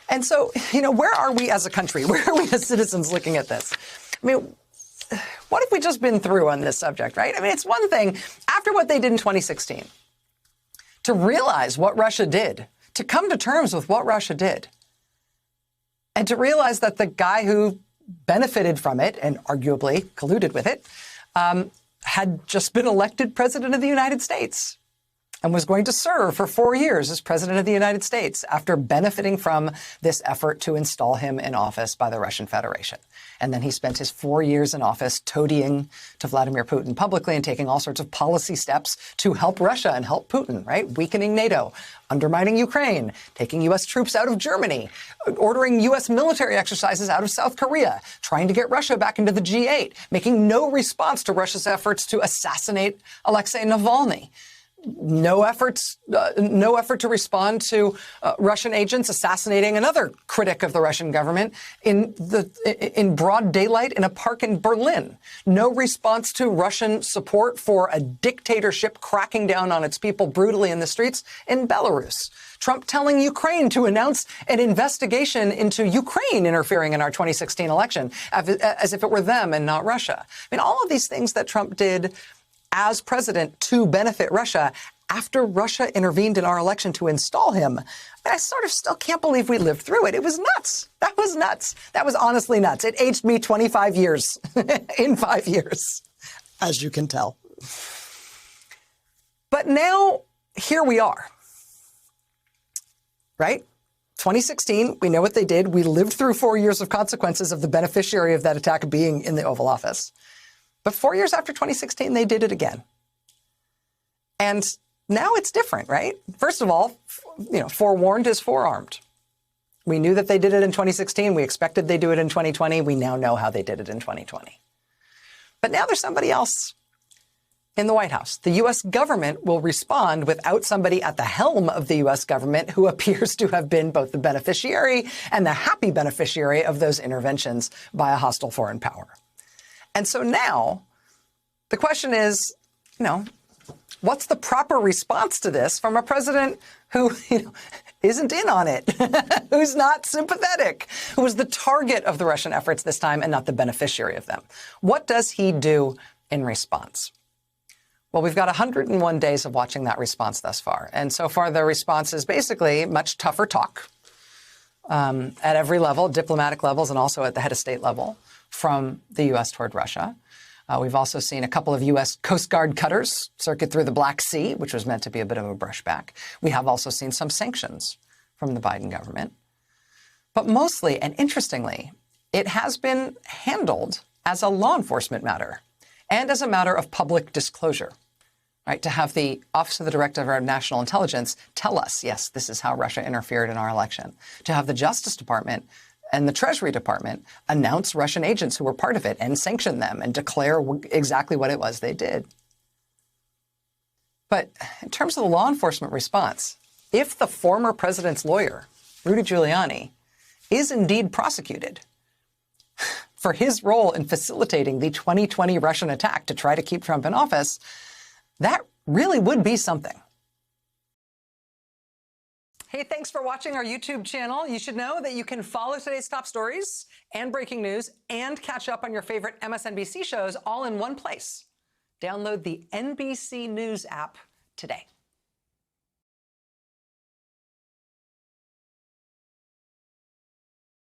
And so, where are we as a country? Where are we as citizens looking at this? I mean, what have we just been through on this subject, right? I mean, it's one thing after what they did in 2016 to realize what Russia did, to come to terms with what Russia did, and to realize that the guy who benefited from it and arguably colluded with it had just been elected president of the United States and was going to serve for 4 years as president of the United States after benefiting from this effort to install him in office by the Russian Federation. And then he spent his 4 years in office toadying to Vladimir Putin publicly and taking all sorts of policy steps to help Russia and help Putin, right? Weakening NATO, undermining Ukraine, taking U.S. troops out of Germany, ordering U.S. military exercises out of South Korea, trying to get Russia back into the G8, making no response to Russia's efforts to assassinate Alexei Navalny. No effort to respond to Russian agents assassinating another critic of the Russian government in broad daylight in a park in Berlin. No response to Russian support for a dictatorship cracking down on its people brutally in the streets in Belarus. Trump telling Ukraine to announce an investigation into Ukraine interfering in our 2016 election as if it were them and not Russia. I mean, all of these things that Trump did as president to benefit Russia after Russia intervened in our election to install him. I sort of still can't believe we lived through it. It was nuts. That was nuts. That was honestly nuts. It aged me 25 years in 5 years, as you can tell. But now here we are, right? 2016, we know what they did. We lived through 4 years of consequences of the beneficiary of that attack being in the Oval Office. But 4 years after 2016, they did it again. And now it's different, right? First of all, forewarned is forearmed. We knew that they did it in 2016. We expected they do it in 2020. We now know how they did it in 2020. But now there's somebody else in the White House. The U.S. government will respond without somebody at the helm of the U.S. government who appears to have been both the beneficiary and the happy beneficiary of those interventions by a hostile foreign power. And so now the question is, what's the proper response to this from a president who, isn't in on it, who's not sympathetic, who was the target of the Russian efforts this time and not the beneficiary of them? What does he do in response? Well, we've got 101 days of watching that response thus far. And so far, the response is basically much tougher talk at every level, diplomatic levels, and also at the head of state level from the U.S. toward Russia. We've also seen a couple of U.S. Coast Guard cutters circuit through the Black Sea, which was meant to be a bit of a brushback. We have also seen some sanctions from the Biden government. But mostly, and interestingly, it has been handled as a law enforcement matter and as a matter of public disclosure, right? To have the Office of the Director of National Intelligence tell us, yes, this is how Russia interfered in our election. To have the Justice Department and the Treasury Department announce Russian agents who were part of it and sanction them and declare exactly what it was they did. But in terms of the law enforcement response, if the former president's lawyer, Rudy Giuliani, is indeed prosecuted for his role in facilitating the 2020 Russian attack to try to keep Trump in office, that really would be something. Hey, thanks for watching our YouTube channel. You should know that you can follow today's top stories and breaking news and catch up on your favorite MSNBC shows all in one place. Download the NBC News app today.